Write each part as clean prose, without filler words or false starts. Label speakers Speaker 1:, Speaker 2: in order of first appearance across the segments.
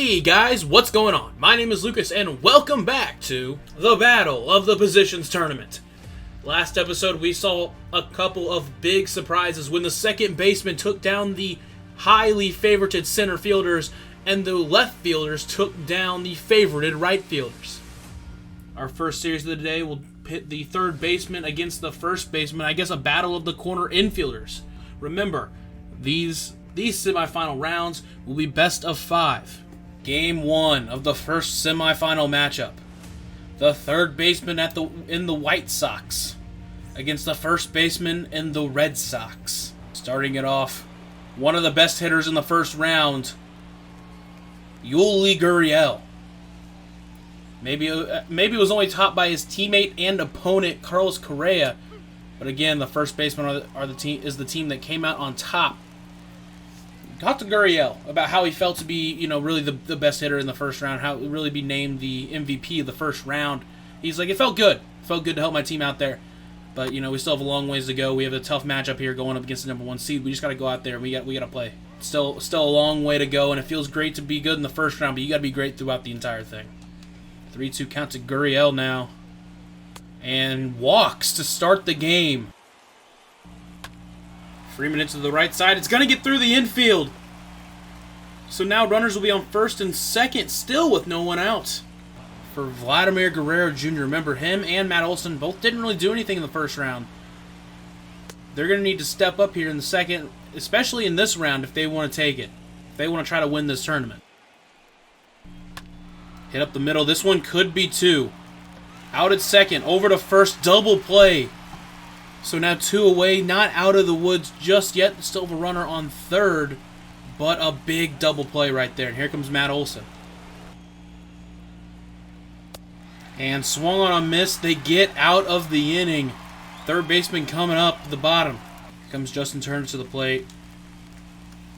Speaker 1: Hey guys, what's going on? My name is Lucas and welcome back to the Battle of the Positions Tournament. Last episode we saw a couple of big surprises when the second baseman took down the highly favorited center fielders and the left fielders took down the favorited right fielders. Our first series of the day will pit the third baseman against the first baseman, I guess a battle of the corner infielders. Remember, these semifinal rounds will be best of 5. Game 1 of the first semifinal matchup. The third baseman in the White Sox against the first baseman in the Red Sox. Starting it off, one of the best hitters in the first round, Yuli Gurriel. Maybe it was only topped by his teammate and opponent Carlos Correa, but again, the first baseman is the team that came out on top. Talk to Gurriel about how he felt to be, really the best hitter in the first round, how really be named the MVP of the first round. He's like, it felt good. It felt good to help my team out there. But, we still have a long ways to go. We have a tough matchup here going up against the number 1 seed. We just got to go out there and we got to play. Still a long way to go, and it feels great to be good in the first round, but you got to be great throughout the entire thing. 3-2 count to Gurriel now. And walks to start the game. Freeman into the right side. It's going to get through the infield. So now runners will be on first and second, still with no one out. For Vladimir Guerrero Jr., remember him and Matt Olson both didn't really do anything in the first round. They're going to need to step up here in the second, especially in this round if they want to take it. If they want to try to win this tournament. Hit up the middle. This one could be 2. Out at second. Over to first. Double play. So now 2 away, not out of the woods just yet. Still have a runner on third, but a big double play right there. And here comes Matt Olson. And swung on a miss. They get out of the inning. Third baseman coming up the bottom. Here comes Justin Turner to the plate.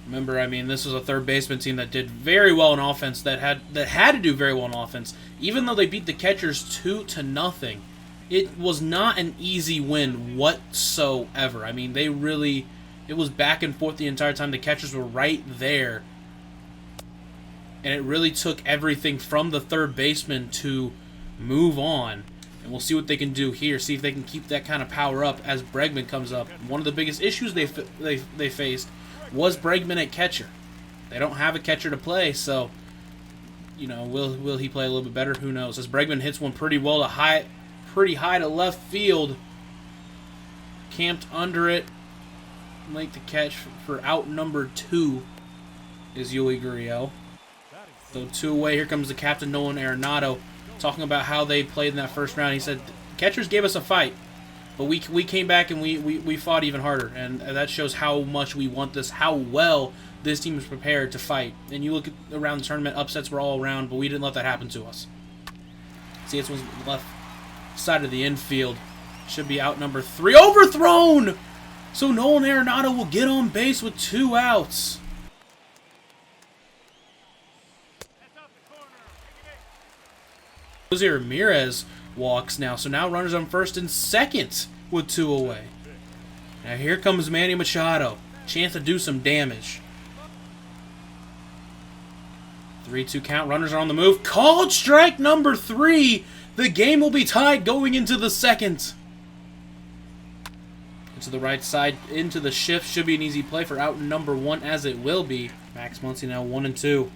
Speaker 1: Remember, this was a third baseman team that did very well in offense, that had to do very well in offense. Even though they beat the catchers 2-0. It was not an easy win whatsoever. It was back and forth the entire time. The catchers were right there. And it really took everything from the third baseman to move on. And we'll see what they can do here. See if they can keep that kind of power up as Bregman comes up. One of the biggest issues they faced was Bregman at catcher. They don't have a catcher to play, so, will he play a little bit better? Who knows? As Bregman hits one pretty high to left field. Camped under it. Make the catch for out number 2 is Yuli Gurriel. So 2 away. Here comes the captain, Nolan Arenado, talking about how they played in that first round. He said, catchers gave us a fight, but we came back and we fought even harder. And that shows how much we want this, how well this team is prepared to fight. And you look around the tournament, upsets were all around, but we didn't let that happen to us. See, this one's left side of the infield. Should be out number 3. Overthrown! So Nolan Arenado will get on base with 2 outs. Jose Ramirez walks now. So now runners on first and second with 2 away. Now here comes Manny Machado. Chance to do some damage. 3-2 count. Runners are on the move. Called strike number 3. The game will be tied going into the second. Into the right side, into the shift. Should be an easy play for out number 1, as it will be. Max Muncy now 1-2.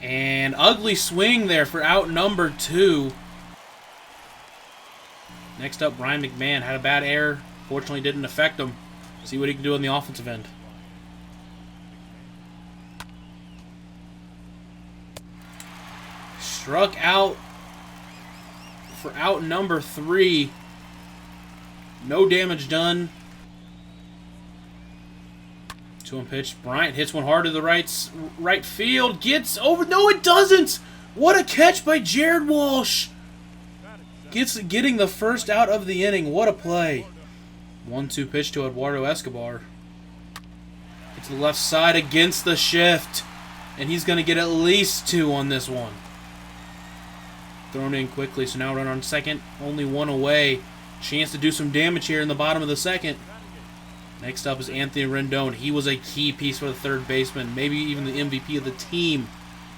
Speaker 1: And ugly swing there for out number 2. Next up, Brian McMahon had a bad error. Fortunately, didn't affect him. See what he can do on the offensive end. Struck out for out number 3. No damage done. 2-1 pitch. Bryant hits one hard to the right field. Gets over. No, it doesn't. What a catch by Jared Walsh. Getting the first out of the inning. What a play. 1-2 pitch to Eduardo Escobar. Gets to the left side against the shift. And he's going to get at least 2 on this one. Thrown in quickly, so now run on second. Only 1 away. Chance to do some damage here in the bottom of the second. Next up is Anthony Rendon. He was a key piece for the third baseman, maybe even the MVP of the team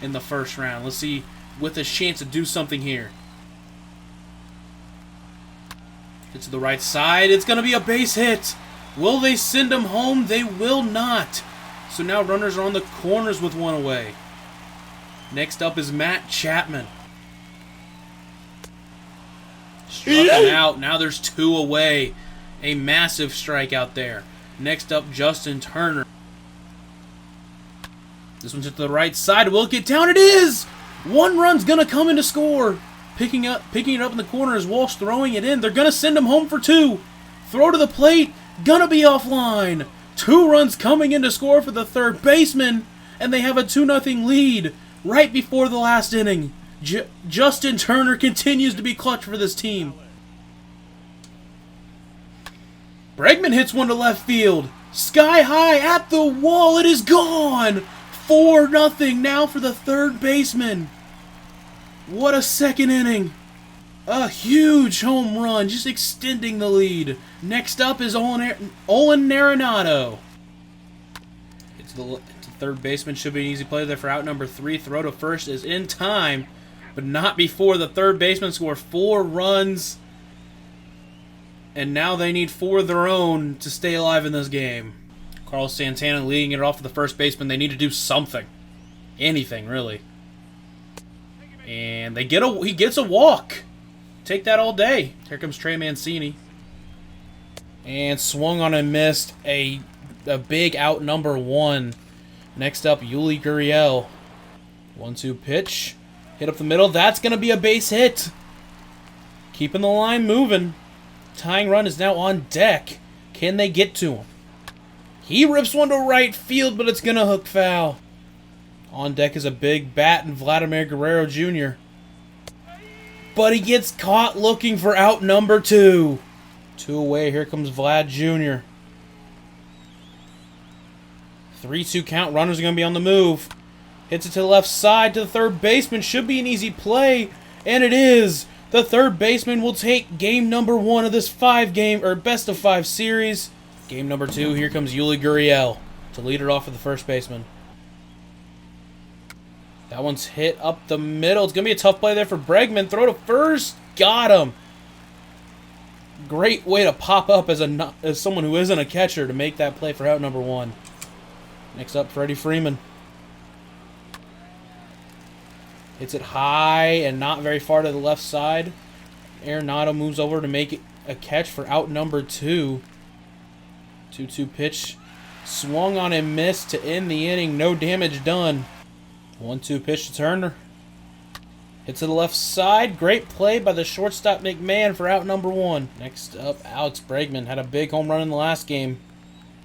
Speaker 1: in the first round. Let's see, with a chance to do something here. Get to the right side. It's going to be a base hit. Will they send him home? They will not. So now runners are on the corners with one away. Next up is Matt Chapman. Struck him out. Now there's two away. A massive strikeout there. Next up, Justin Turner. This one's to the right side. Will it get down? It is! One run's going to come in to score. Picking it up in the corner is Walsh throwing it in. They're going to send him home for two. Throw to the plate. Gonna be offline. 2 runs coming in to score for the third baseman. And they have a 2-0 lead right before the last inning. Justin Turner continues to be clutch for this team. Bregman hits one to left field. Sky high at the wall. It is gone. 4-0 now for the third baseman. What a second inning. A huge home run, just extending the lead. Next up is Olin Arenado. It's the third baseman. Should be an easy play there for out number 3. Throw to first is in time, but not before the third baseman scores 4 runs. And now they need 4 of their own to stay alive in this game. Carlos Santana leading it off for the first baseman. They need to do something. Anything, really. And he gets a walk. Take that all day. Here comes Trey Mancini. And swung on and missed a big out number 1. Next up, Yuli Gurriel. 1-2 pitch. Hit up the middle. That's going to be a base hit. Keeping the line moving. Tying run is now on deck. Can they get to him? He rips one to right field, but it's going to hook foul. On deck is a big bat and Vladimir Guerrero Jr. But he gets caught looking for out number 2. 2 away. Here comes Vlad Jr. 3-2 count. Runners are going to be on the move. Hits it to the left side to the third baseman. Should be an easy play. And it is. The third baseman will take game number 1 of this 5-game or best of 5 series. Game number 2. Here comes Yuli Gurriel to lead it off for the first baseman. That one's hit up the middle. It's going to be a tough play there for Bregman. Throw to first. Got him. Great way to pop up as someone who isn't a catcher to make that play for out number 1. Next up, Freddie Freeman. Hits it high and not very far to the left side. Arenado moves over to make it a catch for out number 2. 2-2 pitch. Swung on and missed to end the inning. No damage done. 1-2 pitch to Turner. Hit to the left side. Great play by the shortstop McMahon for out number 1. Next up, Alex Bregman had a big home run in the last game.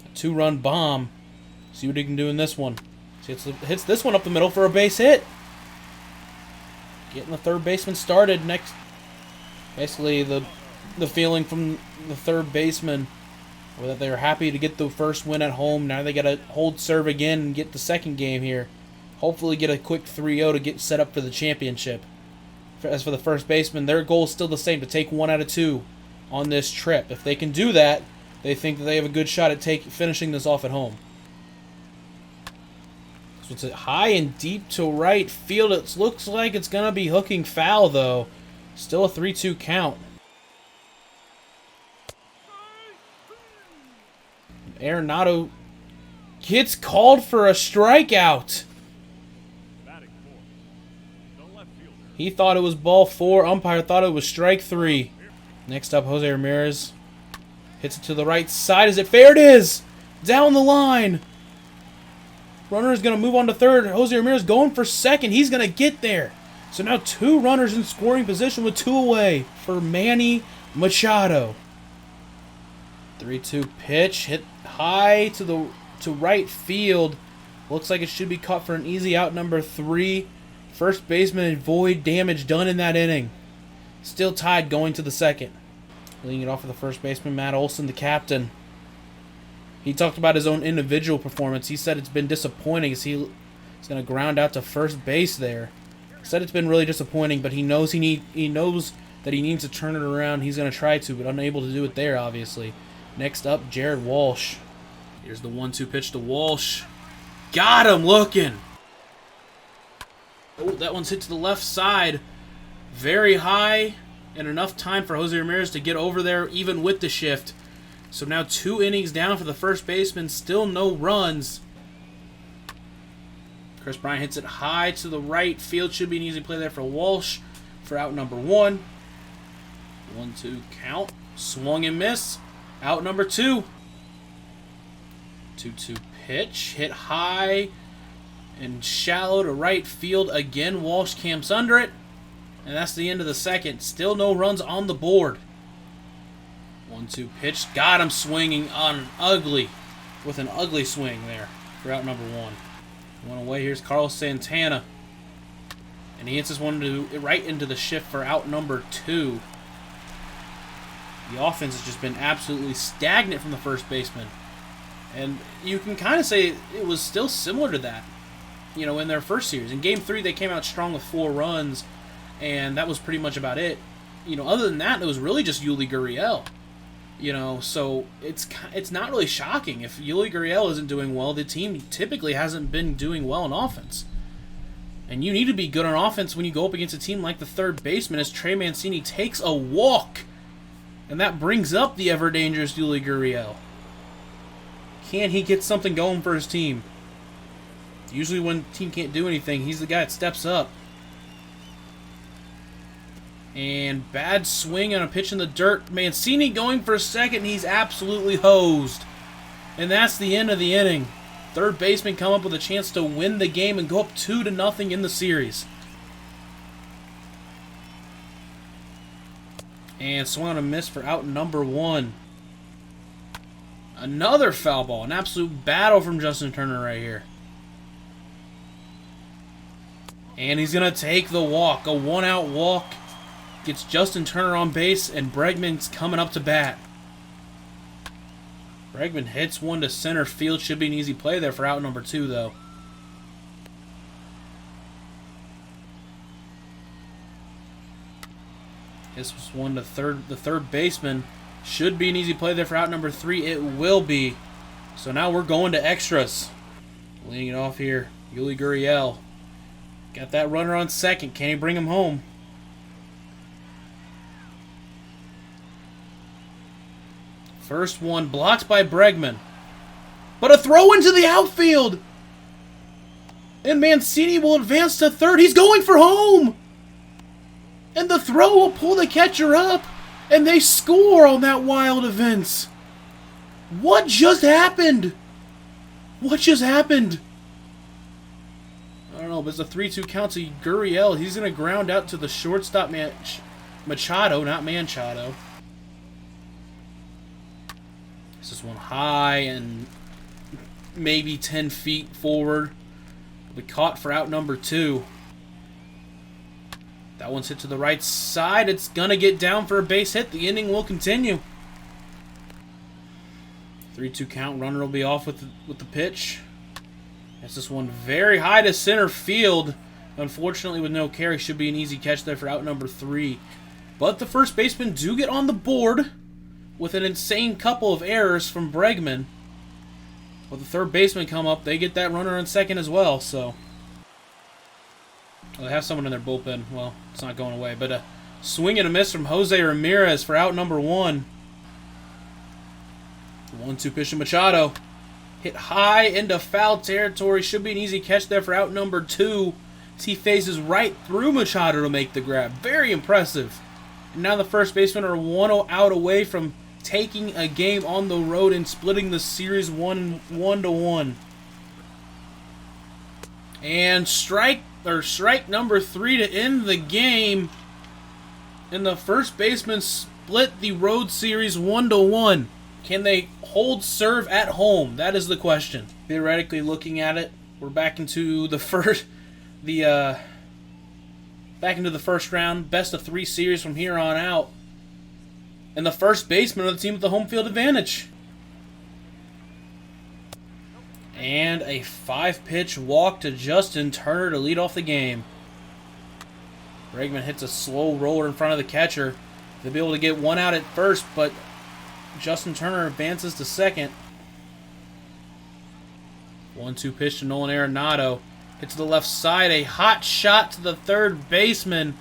Speaker 1: A 2-run bomb. See what he can do in this one. Hits this one up the middle for a base hit. Getting the third baseman started. Next, basically the feeling from the third baseman were that they were happy to get the first win at home. Now they got to hold serve again and get the second game here. Hopefully get a quick 3-0 to get set up for the championship. As for the first baseman, their goal is still the same, to take 1 out of 2 on this trip. If they can do that, they think that they have a good shot at finishing this off at home. So it's high and deep to right field. It looks like it's going to be hooking foul, though. Still a 3-2 count. Arenado gets called for a strikeout. He thought it was ball 4. Umpire thought it was strike 3. Next up, Jose Ramirez hits it to the right side. Is it fair? It is! Down the line. Runner is going to move on to third. Jose Ramirez going for second. He's going to get there. So now 2 runners in scoring position with 2 away for Manny Machado. 3-2 pitch. Hit high to right field. Looks like it should be caught for an easy out number 3. First baseman avoid damage done in that inning. Still tied going to the second. Leading it off for the first baseman, Matt Olson, the captain. He talked about his own individual performance. He said it's been disappointing as he's going to ground out to first base there. He said it's been really disappointing, but he knows he knows that he needs to turn it around. He's going to try to, but unable to do it there, obviously. Next up, Jared Walsh. Here's the 1-2 pitch to Walsh. Got him looking. Oh, that one's hit to the left side. Very high, and enough time for Jose Ramirez to get over there even with the shift. So now 2 innings down for the first baseman. Still no runs. Chris Bryant hits it high to the right field. Should be an easy play there for Walsh for out number 1. 1-2 count. Swung and miss. Out number 2. 2-2 pitch. Hit high and shallow to right field. Again, Walsh camps under it. And that's the end of the second. Still no runs on the board. 1-2 pitch. Got him swinging on with an ugly swing there for out number 1. One away. Here's Carlos Santana. And he hits this one right into the shift for out number 2. The offense has just been absolutely stagnant from the first baseman. And you can kind of say it was still similar to that, in their first series. In Game 3, they came out strong with 4 runs, and that was pretty much about it. Other than that, it was really just Yuli Gurriel. So it's not really shocking. If Yuli Gurriel isn't doing well, the team typically hasn't been doing well in offense. And you need to be good on offense when you go up against a team like the third baseman as Trey Mancini takes a walk. And that brings up the ever-dangerous Yuli Gurriel. Can he get something going for his team? Usually when the team can't do anything, he's the guy that steps up. And bad swing on a pitch in the dirt. Mancini going for a second. He's absolutely hosed. And that's the end of the inning. Third baseman come up with a chance to win the game and go up 2-0 in the series. And swung on a miss for out number 1. Another foul ball. An absolute battle from Justin Turner right here. And he's going to take the walk. A 1-out walk. Gets Justin Turner on base, and Bregman's coming up to bat. Bregman hits one to center field. Should be an easy play there for out number 2, though. This was one to the third baseman. Should be an easy play there for out number 3. It will be. So now we're going to extras. Leading it off here, Yuli Gurriel. Got that runner on second. Can he bring him home? First one blocked by Bregman. But a throw into the outfield! And Mancini will advance to third. He's going for home! And the throw will pull the catcher up. And they score on that wild event. What just happened? What just happened? I don't know, but it's a 3-2 count to Gurriel. He's going to ground out to the shortstop Machado, not Manchado. This is one high and maybe 10 feet forward. We caught for out number 2. That one's hit to the right side. It's going to get down for a base hit. The inning will continue. 3-2 count. Runner will be off with the pitch. That's this one very high to center field. Unfortunately, with no carry, should be an easy catch there for out number 3. But the first baseman do get on the board with an insane couple of errors from Bregman. With the third baseman come up, they get that runner on second as well, so... Well, they have someone in their bullpen. Well, it's not going away. But a swing and a miss from Jose Ramirez for out number 1. 1-2 pitch to Machado. Hit high into foul territory. Should be an easy catch there for out number 2. As he phases right through Machado to make the grab. Very impressive. And now the first baseman are 1 out away from taking a game on the road and splitting the series 1-1. And strike number 3 to end the game. And the first baseman split the road series 1-1. Can they hold serve at home? That is the question. Theoretically looking at it, we're back into the first round, best of 3 series from here on out. And the first baseman of the team with the home field advantage. And a 5-pitch walk to Justin Turner to lead off the game. Bregman hits a slow roller in front of the catcher. They'll be able to get 1 out at first, but Justin Turner advances to second. 1-2 pitch to Nolan Arenado. Hit to the left side. A hot shot to the third baseman.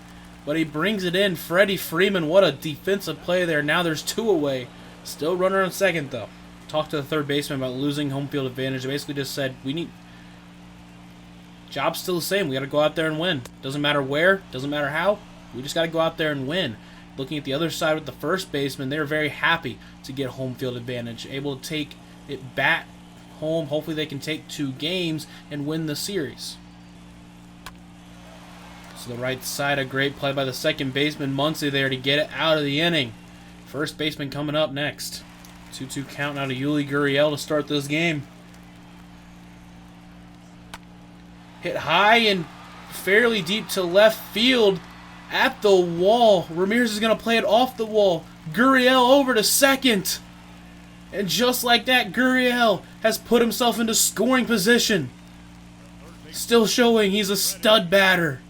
Speaker 1: But he brings it in. Freddie Freeman, what a defensive play there. Now there's 2 away. Still runner on second, though. Talked to the third baseman about losing home field advantage. They basically just said, job's still the same. We got to go out there and win. Doesn't matter where. Doesn't matter how. We just got to go out there and win. Looking at the other side with the first baseman, they're very happy to get home field advantage. Able to take it back home. Hopefully they can take 2 games and win the series. To the right side, a great play by the second baseman, Muncy, there to get it out of the inning. First baseman coming up next. 2-2 count now to Yuli Gurriel to start this game. Hit high and fairly deep to left field at the wall. Ramirez is going to play it off the wall. Gurriel over to second. And just like that, Gurriel has put himself into scoring position. Still showing he's a stud batter.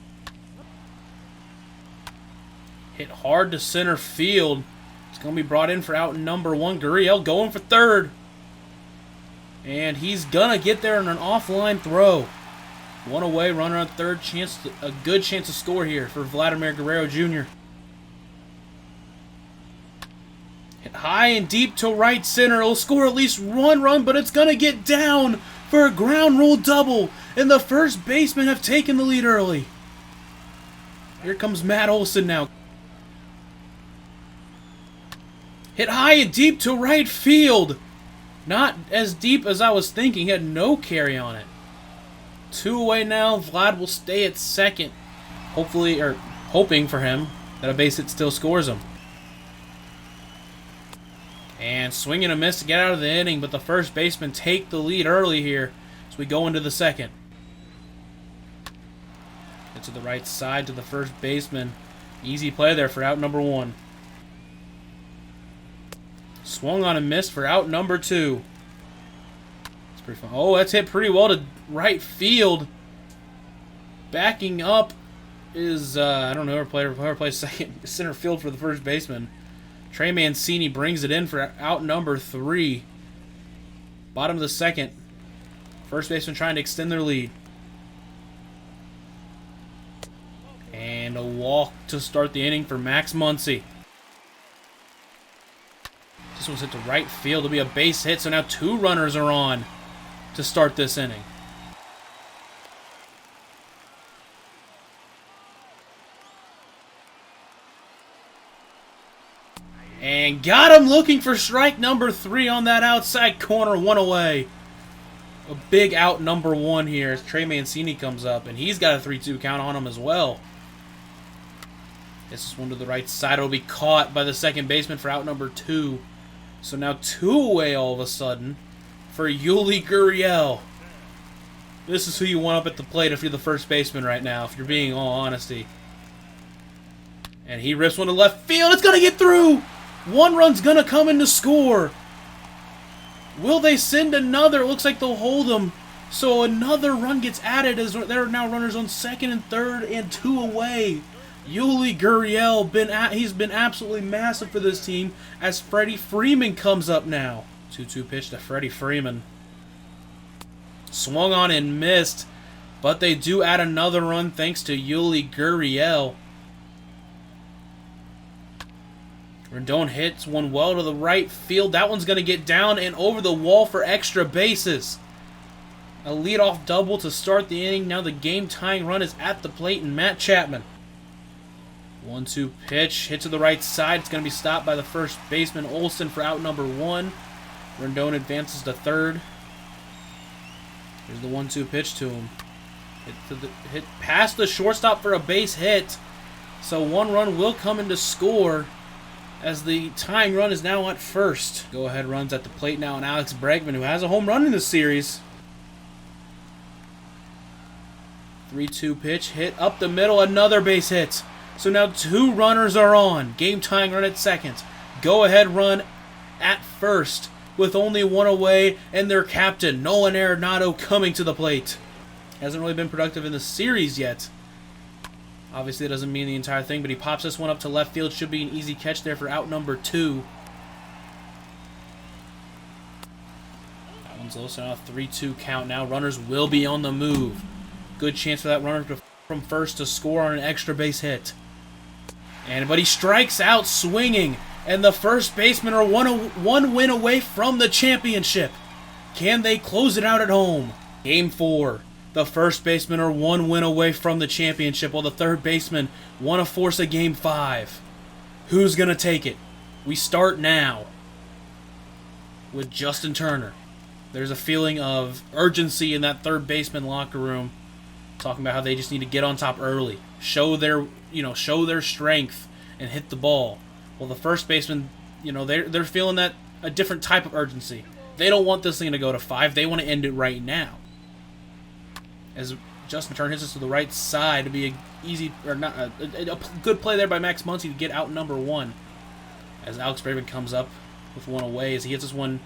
Speaker 1: Hit hard to center field. It's going to be brought in for out number 1. Gurriel going for third. And he's going to get there on an offline throw. 1 away, runner on third. A good chance to score here for Vladimir Guerrero Jr. Hit high and deep to right center. It'll score at least 1 run, but it's going to get down for a ground rule double. And the first basemen have taken the lead early. Here comes Matt Olson now. Hit high and deep to right field. Not as deep as I was thinking. He had no carry on it. 2 away now. Vlad will stay at second. Hopefully, or hoping for him, that a base hit still scores him. And swing and a miss to get out of the inning, but the first baseman take the lead early here as we go into the second. Hit to the right side to the first baseman. Easy play there for out number 1. Swung on and missed for out number 2. It's pretty fun. Oh, that's hit pretty well to right field. Backing up is, I don't know, whoever plays second center field for the first baseman. Trey Mancini brings it in for out number 3. Bottom of the second. First baseman trying to extend their lead. And a walk to start the inning for Max Muncy. This one's hit to right field. It'll be a base hit, so now 2 runners are on to start this inning. And got him looking for strike number 3 on that outside corner. 1 away. A big out number 1 here as Trey Mancini comes up, and he's got a 3-2 count on him as well. This is one to the right side. It'll be caught by the second baseman for out number 2. So now 2 away all of a sudden for Yuli Gurriel. This is who you want up at the plate if you're the first baseman right now, if you're being all honesty. And he rips one to left field. It's going to get through. 1 run's going to come in to score. Will they send another? It looks like they'll hold them. So another run gets added as there are now runners on second and third and 2 away. Yuli Gurriel, he's been absolutely massive for this team as Freddie Freeman comes up now. 2-2 pitch to Freddie Freeman. Swung on and missed, but they do add another run thanks to Yuli Gurriel. Rendon hits one well to the right field. That one's going to get down and over the wall for extra bases. A leadoff double to start the inning. Now the game-tying run is at the plate, and Matt Chapman. 1-2 pitch, hit to the right side. It's going to be stopped by the first baseman, Olson, for out number 1. Rendon advances to third. Here's the 1-2 pitch to him. Hit past the shortstop for a base hit. So 1 run will come in to score as the tying run is now at first. Go-ahead runs at the plate now, and Alex Bregman, who has a home run in this series. 3-2 pitch, hit up the middle, another base hit. So now 2 runners are on. Game-tying run at second. Go-ahead run at first with only 1 away, and their captain, Nolan Arenado, coming to the plate. Hasn't really been productive in the series yet. Obviously, it doesn't mean the entire thing, but he pops this one up to left field. Should be an easy catch there for out number 2. That one's So now a 3-2 count. Now runners will be on the move. Good chance for that runner from first to score on an extra base hit. But he strikes out swinging. And the first basemen are one win away from the championship. Can they close it out at home? Game 4. The first basemen are one win away from the championship, while the third baseman want to force a Game 5. Who's going to take it? We start now with Justin Turner. There's a feeling of urgency in that third baseman locker room, talking about how they just need to get on top early, show their strength and hit the ball. Well, the first baseman, they're feeling that a different type of urgency. They don't want this thing to go to 5. They want to end it right now. As Justin Turner hits us to the right side to be a good play there by Max Muncy to get out number 1. As Alex Bregman comes up with one away, as he hits this one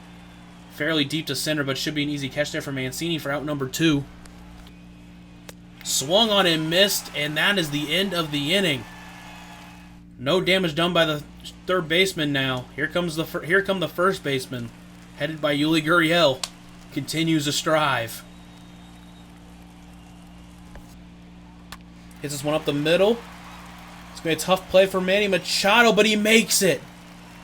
Speaker 1: fairly deep to center, but should be an easy catch there for Mancini for out number 2. Swung on and missed, and that is the end of the inning. No damage done by the third baseman now. Here come the first baseman, headed by Yuli Gurriel. Continues to strive. Hits this one up the middle. It's going to be a tough play for Manny Machado, but he makes it.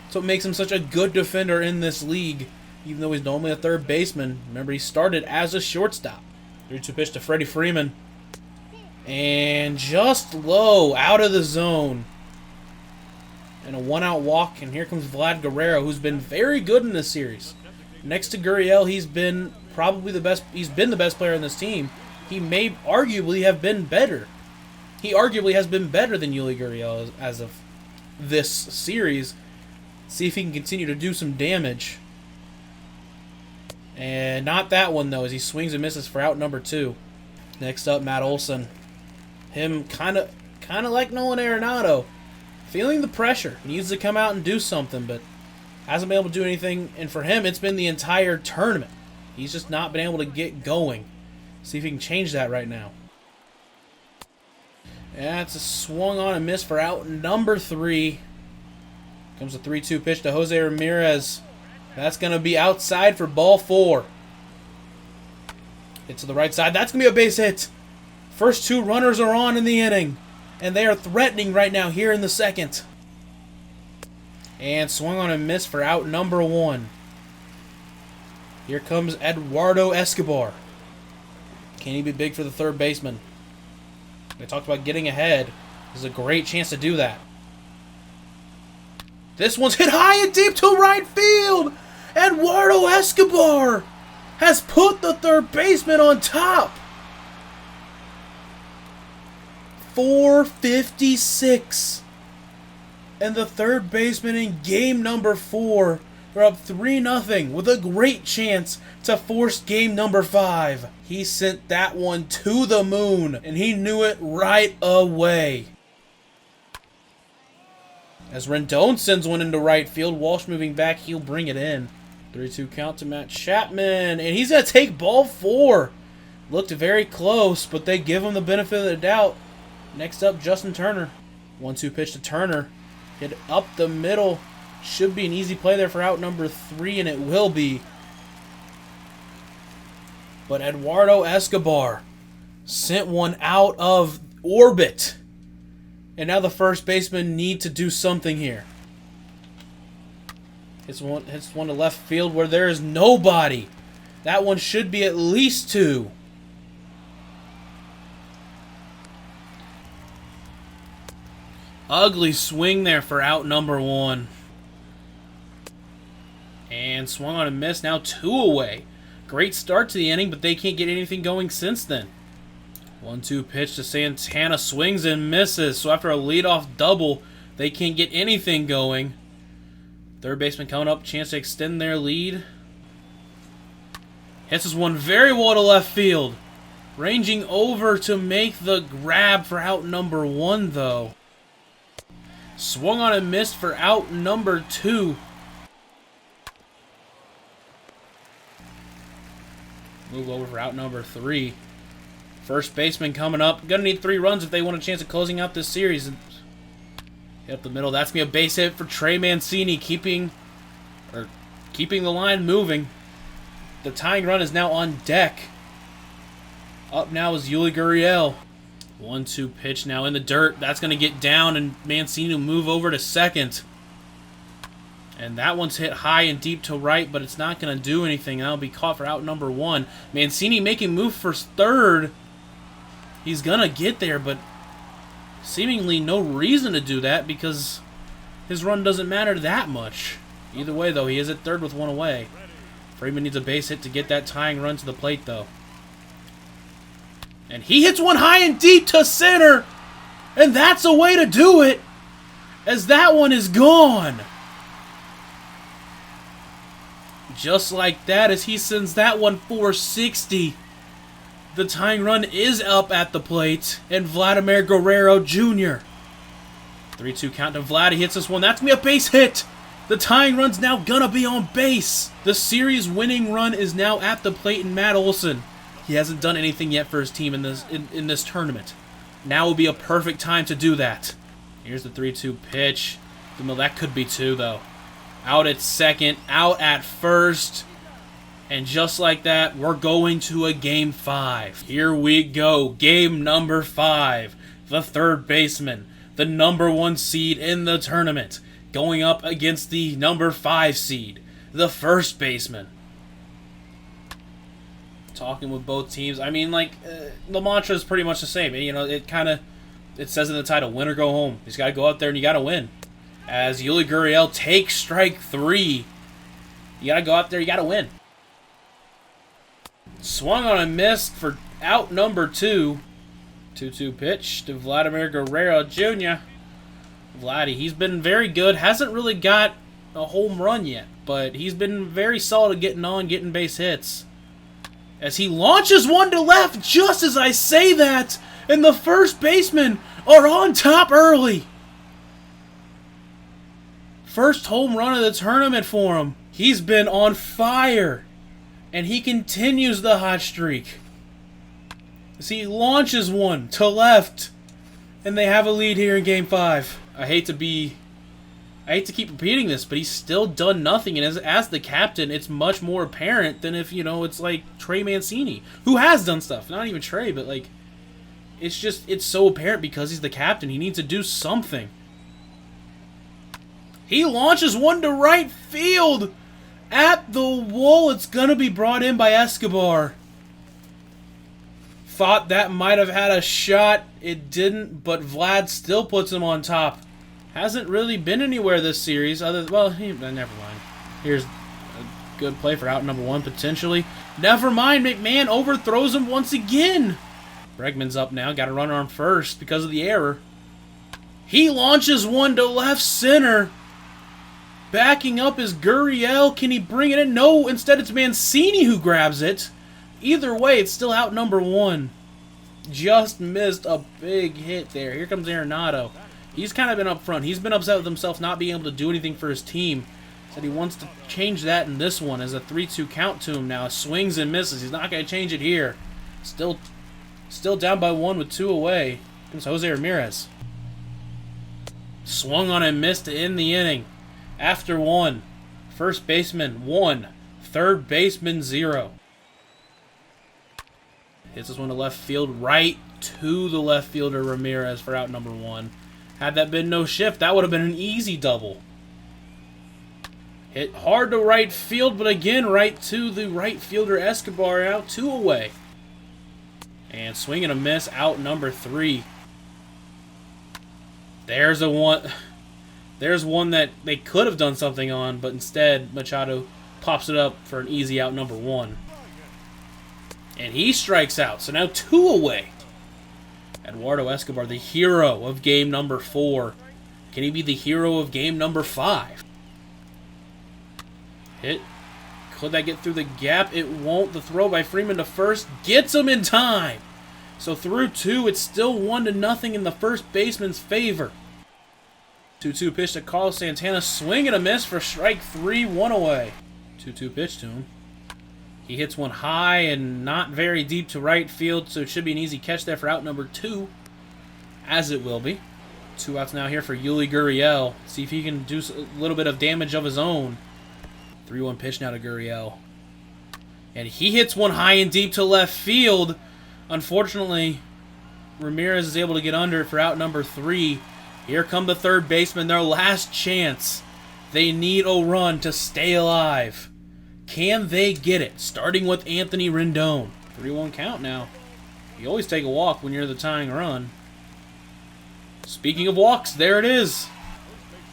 Speaker 1: That's what makes him such a good defender in this league, even though he's normally a third baseman. Remember, he started as a shortstop. 3-2 pitch to Freddie Freeman. And just low, out of the zone. And a one-out walk, and here comes Vlad Guerrero, who's been very good in this series. Next to Gurriel, he's been probably the best. He's been the best player on this team. He may arguably have been better. He arguably has been better than Yuli Gurriel as of this series. See if he can continue to do some damage. And not that one, though, as he swings and misses for out number 2. Next up, Matt Olson. Him kind of like Nolan Arenado. Feeling the pressure. Needs to come out and do something, but hasn't been able to do anything. And for him, it's been the entire tournament. He's just not been able to get going. See if he can change that right now. Yeah, it's a swung on and miss for out number 3. Comes a 3-2 pitch to Jose Ramirez. That's going to be outside for ball 4. Hit to the right side. That's going to be a base hit. First 2 runners are on in the inning. And they are threatening right now here in the second. And swung on and missed for out number 1. Here comes Eduardo Escobar. Can he be big for the third baseman? They talked about getting ahead. This is a great chance to do that. This one's hit high and deep to right field. Eduardo Escobar has put the third baseman on top. 456. And the third baseman in game number 4. They're up 3-0 with a great chance to force game number 5. He sent that one to the moon, and he knew it right away. As Rendon sends one into right field, Walsh moving back, he'll bring it in. 3-2 count to Matt Chapman, and he's going to take ball 4. Looked very close, but they give him the benefit of the doubt. Next up, Justin Turner. 1-2 pitch to Turner. Hit up the middle. Should be an easy play there for out number 3, and it will be. But Eduardo Escobar sent one out of orbit. And now the first baseman need to do something here. Hits one to left field where there is nobody. That one should be at least 2. Ugly swing there for out number 1. And swung on and missed. Now 2 away. Great start to the inning, but they can't get anything going since then. 1-2 pitch to Santana. Swings and misses. So after a leadoff double, they can't get anything going. Third baseman coming up. Chance to extend their lead. Hits this one very well to left field. Ranging over to make the grab for out number 1, though. Swung on and missed for out number 2. Move over for out number 3. First baseman coming up. Gonna need 3 runs if they want a chance of closing out this series. Hit up the middle. That's gonna be a base hit for Trey Mancini, keeping the line moving. The tying run is now on deck. Up now is Yuli Gurriel. 1-2 pitch now in the dirt. That's going to get down, and Mancini will move over to second. And that one's hit high and deep to right, but it's not going to do anything. That'll be caught for out number 1. Mancini making move for third. He's going to get there, but seemingly no reason to do that because his run doesn't matter that much. Either way, though, he is at third with one away. Freeman needs a base hit to get that tying run to the plate, though. And he hits one high and deep to center. And that's a way to do it, as that one is gone. Just like that, as he sends that one 460. The tying run is up at the plate, and Vladimir Guerrero Jr. 3-2 count to Vlad. He hits this one. That's going to be a base hit. The tying run's now going to be on base. The series winning run is now at the plate in Matt Olson. He hasn't done anything yet for his team in this tournament. Now will be a perfect time to do that. Here's the 3-2 pitch. That could be 2, though. Out at second, out at first. And just like that, we're going to a Game 5. Here we go. Game number 5. The third baseman, the number 1 seed in the tournament, going up against the number 5 seed, the first baseman. Talking with both teams. I mean, like, the mantra is pretty much the same. You know, it says in the title, win or go home. You just got to go out there and you got to win. As Yuli Gurriel takes strike 3, you got to go out there, you got to win. Swung on a miss for out number 2. 2-2 pitch to Vladimir Guerrero Jr. Vladdy, he's been very good. Hasn't really got a home run yet, but he's been very solid at getting base hits. As he launches one to left just as I say that, and the first basemen are on top early. First home run of the tournament for him. He's been on fire, and he continues the hot streak. As he launches one to left, and they have a lead here in Game 5. I hate to keep repeating this, but he's still done nothing, and as the captain, it's much more apparent than if, it's like Trey Mancini, who has done stuff. Not even Trey, but like, it's so apparent because he's the captain. He needs to do something. He launches one to right field at the wall. It's going to be brought in by Escobar. Thought that might have had a shot. It didn't, but Vlad still puts him on top. Hasn't really been anywhere this series. Never mind. Here's a good play for out number 1, potentially. Never mind, McMahon overthrows him once again. Bregman's up now. Got a runner on first because of the error. He launches one to left center. Backing up is Gurriel. Can he bring it in? No, instead it's Mancini who grabs it. Either way, it's still out number 1. Just missed a big hit there. Here comes Arenado. He's kind of been up front. He's been upset with himself not being able to do anything for his team. Said he wants to change that in this one as a 3-2 count to him now. Swings and misses. He's not going to change it here. Still down by 1 with 2 away. Here comes Jose Ramirez. Swung on and missed to end the inning. After 1, first baseman 1, third baseman 0. Hits this one to left field, right to the left fielder Ramirez for out number 1. Had that been no shift, that would have been an easy double. Hit hard to right field, but again, right to the right fielder Escobar, out 2 away. And swing and a miss, out number 3. There's one that they could have done something on, but instead Machado pops it up for an easy out number 1. And he strikes out, so now 2 away. Eduardo Escobar, the hero of game number 4. Can he be the hero of game number 5? Hit. Could that get through the gap? It won't. The throw by Freeman to first gets him in time. So through 2, it's still 1-0 in the first baseman's favor. 2-2 pitch to Carlos Santana. Swing and a miss for strike 3, 1 away. 2-2 pitch to him. He hits one high and not very deep to right field, so it should be an easy catch there for out number 2, as it will be. 2 outs now here for Yuli Gurriel. See if he can do a little bit of damage of his own. 3-1 pitch now to Gurriel. And he hits one high and deep to left field. Unfortunately, Ramirez is able to get under it for out number 3. Here come the third baseman, their last chance. They need a run to stay alive. Can they get it? Starting with Anthony Rendon. 3-1 count now. You always take a walk when you're the tying run. Speaking of walks, there it is.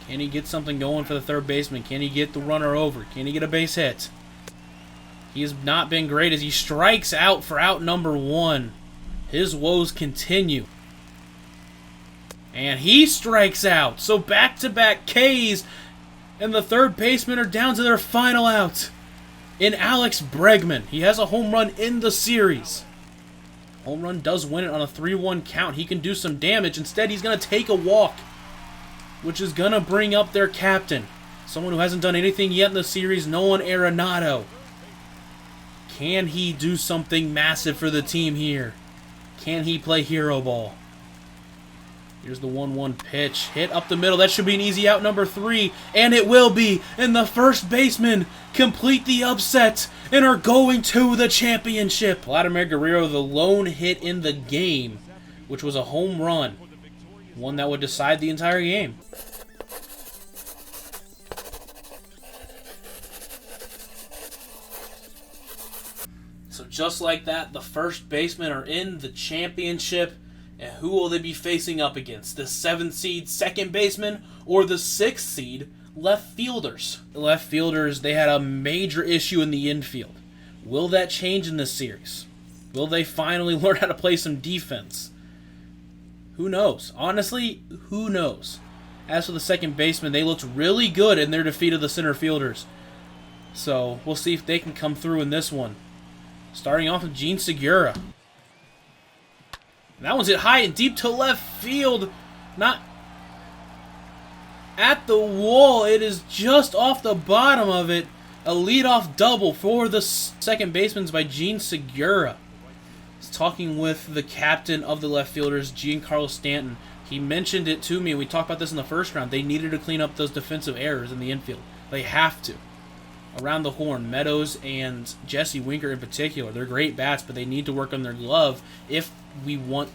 Speaker 1: Can he get something going for the third baseman? Can he get the runner over? Can he get a base hit? He has not been great as he strikes out for out number 1. His woes continue. And he strikes out. So back-to-back Ks, and the third basemen are down to their final out. In Alex Bregman. He has a home run in the series. Home run does win it on a 3-1 count. He can do some damage. Instead, he's going to take a walk, which is going to bring up their captain. Someone who hasn't done anything yet in the series, Nolan Arenado. Can he do something massive for the team here? Can he play hero ball? Here's the 1-1 pitch. Hit up the middle. That should be an easy out number 3. And it will be. And the first baseman complete the upset and are going to the championship. Vladimir Guerrero, the lone hit in the game, which was a home run. One that would decide the entire game. So just like that, the first basemen are in the championship. And who will they be facing up against? The 7th seed second baseman or the 6th seed left fielders? The left fielders, they had a major issue in the infield. Will that change in this series? Will they finally learn how to play some defense? Who knows? Honestly, who knows? As for the second baseman, they looked really good in their defeat of the center fielders. So we'll see if they can come through in this one. Starting off with Gene Segura. That one's hit high and deep to left field. Not at the wall. It is just off the bottom of it. A leadoff double for the second baseman by Gene Segura. He's talking with the captain of the left fielders, Giancarlo Stanton. He mentioned it to me, and we talked about this in the first round. They needed to clean up those defensive errors in the infield. They have to. Around the horn, Meadows and Jesse Winker in particular, they're great bats, but they need to work on their glove if they want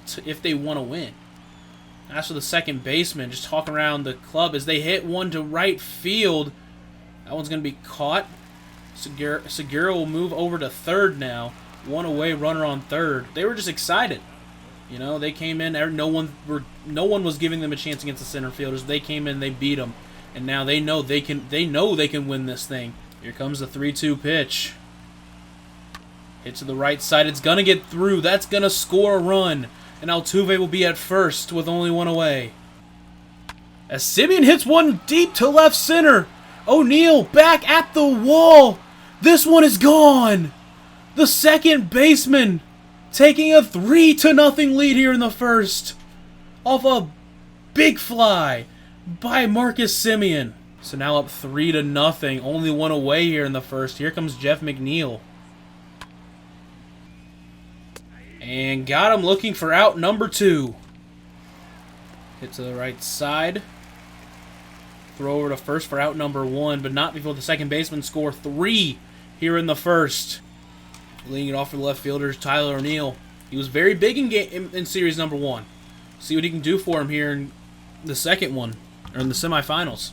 Speaker 1: to win. As for the second baseman, just talking around the club as they hit one to right field. That one's going to be caught. Segura will move over to third now. One away, runner on third. They were just excited. You know, they came in. No one was giving them a chance against the center fielders. They came in, they beat them, and now they know they can win this thing. Here comes the 3-2 pitch. Hit to the right side. It's going to get through. That's going to score a run. And Altuve will be at first with only one away. As Simeon hits one deep to left center. O'Neill back at the wall. This one is gone. The second baseman taking a 3-0 lead here in the first. Off a big fly by Marcus Simeon. So now up 3-0. Only one away here in the first. Here comes Jeff McNeil. And got him looking for out number 2. Hit to the right side. Throw over to first for out number 1, but not before the second baseman score 3 here in the first. Leading it off for the left fielders, Tyler O'Neill. He was very big in series number 1. See what he can do for him here in the second one, or in the semifinals.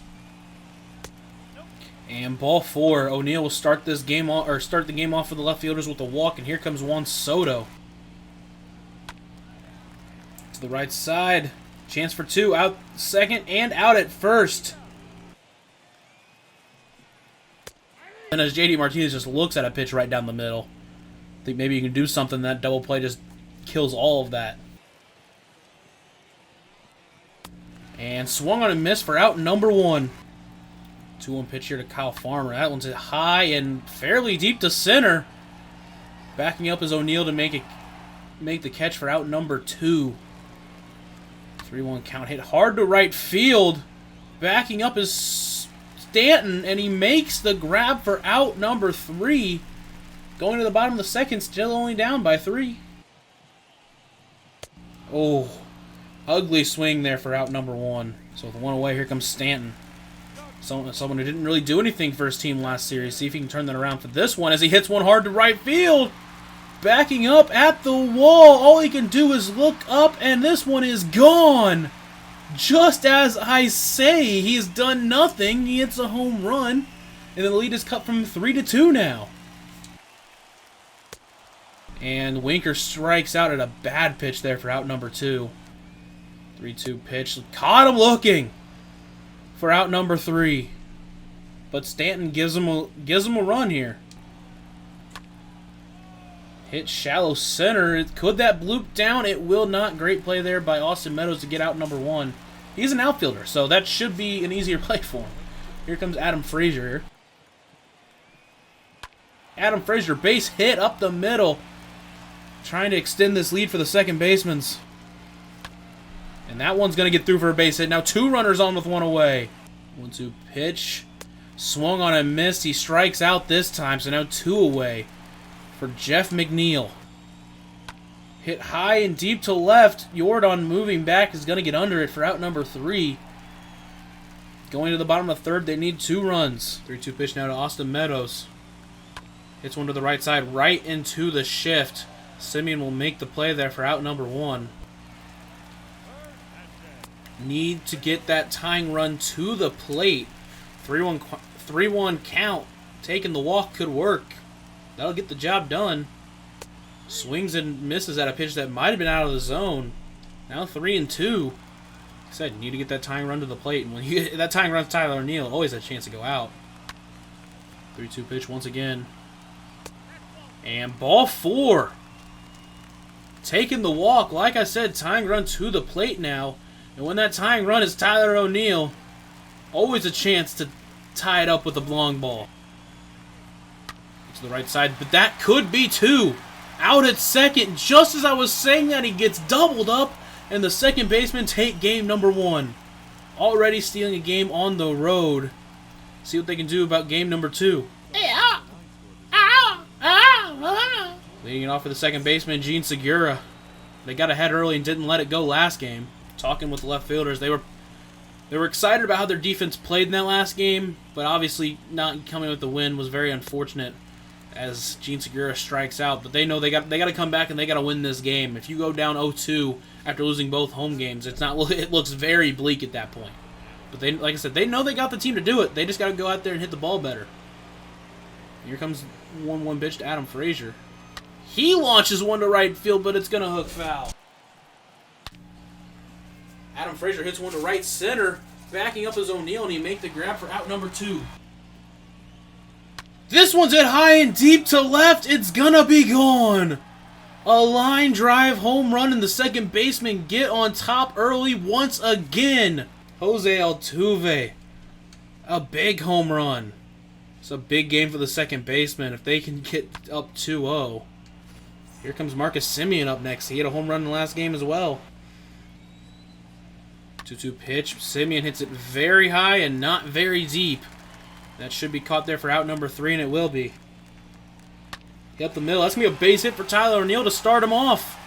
Speaker 1: And ball 4. O'Neill will start the game off for the left fielders with a walk, and here comes Juan Soto. To the right side. Chance for 2. Out second and out at first. And as JD Martinez just looks at a pitch right down the middle. I think maybe you can do something. That double play just kills all of that. And swung on a miss for out number 1. 2-1 pitch here to Kyle Farmer. That one's hit high and fairly deep to center. Backing up is O'Neill to make the catch for out number 2. 3-1 count. Hit hard to right field. Backing up is Stanton, and he makes the grab for out number 3. Going to the bottom of the second, still only down by 3. Oh, ugly swing there for out number 1. So with one away, here comes Stanton. Someone who didn't really do anything for his team last series. See if he can turn that around for this one as he hits one hard to right field. Backing up at the wall. All he can do is look up, and this one is gone. Just as I say, he has done nothing. He hits a home run, and the lead is cut from 3-2 now. And Winker strikes out at a bad pitch there for out number 2. 3-2 pitch. Caught him looking for out number 3. But Stanton gives him a run here. Hit shallow center. Could that bloop down? It will not. Great play there by Austin Meadows to get out number 1. He's an outfielder, so that should be an easier play for him. Here comes Adam Frazier. Adam Frazier, base hit up the middle. Trying to extend this lead for the second baseman. And that one's going to get through for a base hit. Now 2 runners on with 1 away. 1-2 pitch. Swung on and missed. He strikes out this time, so now 2 away for Jeff McNeil. Hit high and deep to left. Jordan moving back is going to get under it for out number 3. Going to the bottom of the 3rd, they need 2 runs. 3-2 pitch now to Austin Meadows. Hits one to the right side, right into the shift. Simeon will make the play there for out number 1. Need to get that tying run to the plate. 3-1 count. Taking the walk could work. That'll get the job done. Swings and misses at a pitch that might have been out of the zone. Now 3-2. Like I said, you need to get that tying run to the plate. And when you get that tying run to Tyler O'Neill, always a chance to go out. 3-2 pitch once again. And ball 4. Taking the walk. Like I said, tying run to the plate now. And when that tying run is Tyler O'Neill, always a chance to tie it up with a long ball. To the right side, but that could be 2. Out at second, just as I was saying that, he gets doubled up, and the second baseman take game number 1. Already stealing a game on the road. See what they can do about game number 2. Leading it off for the second baseman, Gene Segura. They got ahead early and didn't let it go last game. Talking with the left fielders, they were excited about how their defense played in that last game, but obviously not coming with the win was very unfortunate as Gene Segura strikes out. But they know they got to come back and they got to win this game. If you go down 0-2 after losing both home games, it looks very bleak at that point. But they, like I said, they know they got the team to do it. They just got to go out there and hit the ball better. Here comes 1-1 pitch to Adam Frazier. He launches one to right field, but it's going to hook foul. Adam Frazier hits one to right center, backing up as O'Neill, and he makes the grab for out number 2. This one's hit high and deep to left. It's gonna be gone. A line drive home run, and the second baseman get on top early once again. Jose Altuve. A big home run. It's a big game for the second baseman if they can get up 2-0. Here comes Marcus Semien up next. He hit a home run in the last game as well. 2-2 pitch. Semien hits it very high and not very deep. That should be caught there for out number 3, and it will be. Up the middle. That's going to be a base hit for Tyler O'Neill to start him off.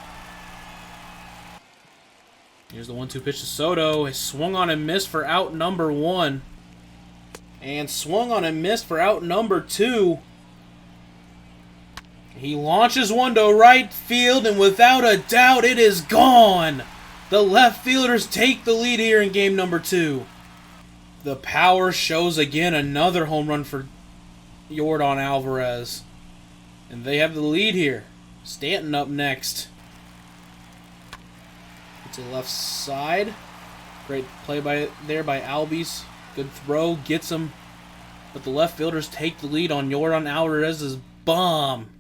Speaker 1: Here's the 1-2 pitch to Soto. He swung on and missed for out number 1. And swung on and missed for out number 2. He launches one to right field, and without a doubt, it is gone. The left fielders take the lead here in game number 2. The power shows again another home run for Jordan Alvarez. And they have the lead here. Stanton up next. To the left side. Great play there by Albies. Good throw. Gets him. But the left fielders take the lead on Jordan Alvarez's bomb.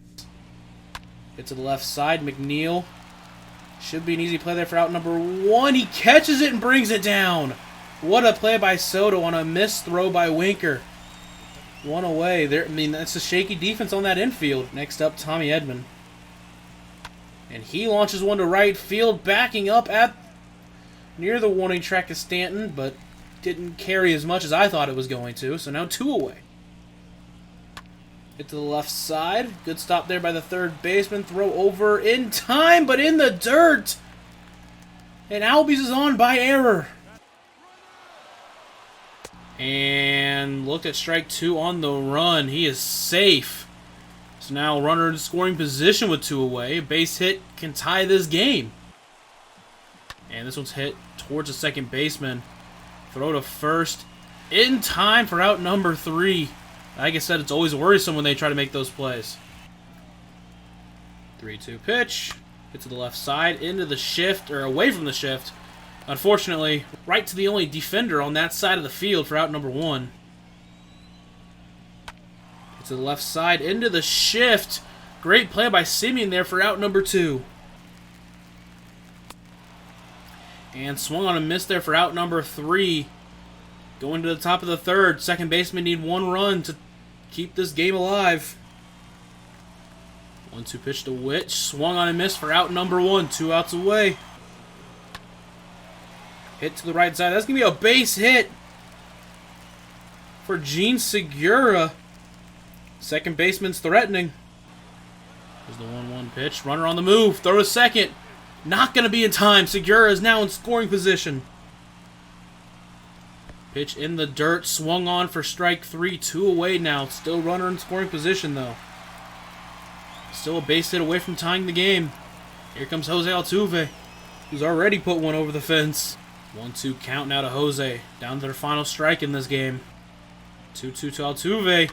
Speaker 1: Get to the left side. McNeil. Should be an easy play there for out number 1. He catches it and brings it down. What a play by Soto on a missed throw by Winker. 1 away. That's a shaky defense on that infield. Next up, Tommy Edman. And he launches one to right field, backing up at near the warning track of Stanton, but didn't carry as much as I thought it was going to, so now 2 away. Get to the left side. Good stop there by the third baseman. Throw over in time, but in the dirt. And Albies is on by error. And look at strike 2 on the run. He is safe. So now runner in scoring position with 2 away. A base hit can tie this game. And this one's hit towards the second baseman. Throw to first in time for out number 3. Like I said, it's always worrisome when they try to make those plays. 3-2 pitch. Hit to the left side, into the shift, or away from the shift. Unfortunately, right to the only defender on that side of the field for out number 1. Hit to the left side, into the shift. Great play by Simeon there for out number 2. And swung on a miss there for out number 3. Going to the top of the third. Second baseman need 1 run to keep this game alive. 1-2 pitch to Witch. Swung on a miss for out number 1. 2 outs away. Hit to the right side. That's going to be a base hit for Gene Segura. Second baseman's threatening. There's the 1-1 pitch. Runner on the move. Throw to second. Not going to be in time. Segura is now in scoring position. Pitch in the dirt. Swung on for strike 3. 2 away now. Still runner in scoring position, though. Still a base hit away from tying the game. Here comes Jose Altuve, who's already put one over the fence. 1-2 count now to Jose. Down to their final strike in this game. 2-2 to Altuve.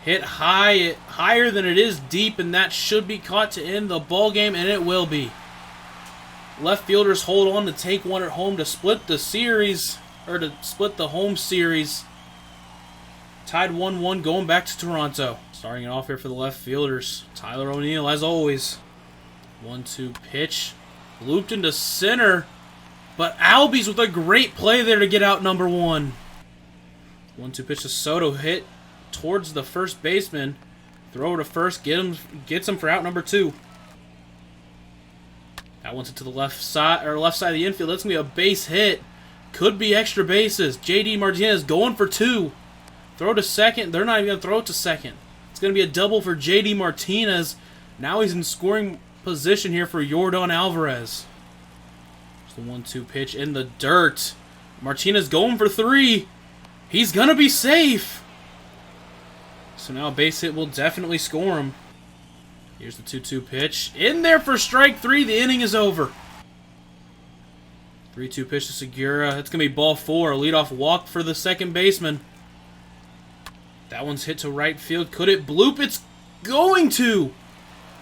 Speaker 1: Hit high, higher than it is deep, and that should be caught to end the ball game, and it will be. Left fielders hold on to take one at home to split the series, or to split the home series. Tied 1-1 going back to Toronto. Starting it off here for the left fielders. Tyler O'Neill, as always. 1-2 pitch. Looped into center. But Albies with a great play there to get out number 1. 1-2 pitch to Soto. Hit towards the first baseman. Throw to first. Gets him for out number 2. That one's to the left side of the infield. That's going to be a base hit. Could be extra bases. J.D. Martinez going for 2. Throw to second. They're not even going to throw it to second. It's going to be a double for J.D. Martinez. Now he's in scoring position here for Yordan Alvarez. There's the 1-2 pitch in the dirt. Martinez going for 3. He's going to be safe. So now a base hit will definitely score him. Here's the 2-2 pitch. In there for strike 3. The inning is over. 3-2 pitch to Segura. It's going to be ball 4. A leadoff walk for the second baseman. That one's hit to right field. Could it bloop? It's going to.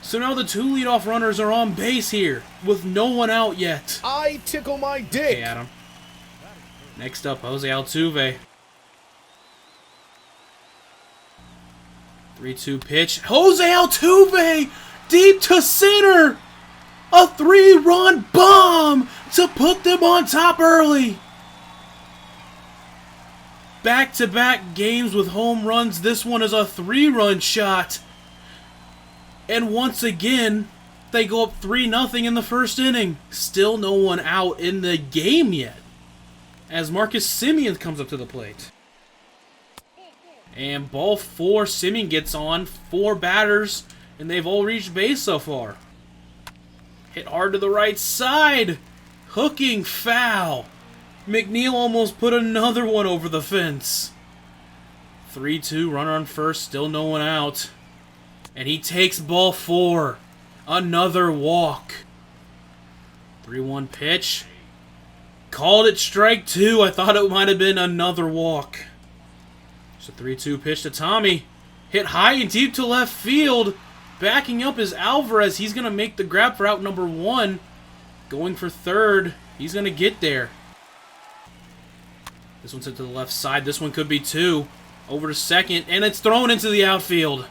Speaker 1: So now the 2 leadoff runners are on base here with no one out yet.
Speaker 2: I tickle my dick.
Speaker 1: Hey, Adam. Next up, Jose Altuve. 3-2 pitch. Jose Altuve! Deep to center! A 3-run bomb to put them on top early. Back-to-back games with home runs. This one is a 3-run shot. And once again, they go up 3-0 in the first inning. Still no one out in the game yet, as Marcus Semien comes up to the plate. And ball 4, Semien gets on. 4 batters, and they've all reached base so far. Hit hard to the right side. Hooking foul. McNeil almost put another one over the fence. 3-2, runner on first, still no one out. And he takes ball 4. Another walk. 3-1 pitch. Called it strike 2. I thought it might have been another walk. It's a 3-2 pitch to Tommy. Hit high and deep to left field. Backing up is Alvarez. He's going to make the grab for out number 1. Going for third. He's going to get there. This one's hit to the left side. This one could be 2. Over to second. And it's thrown into the outfield.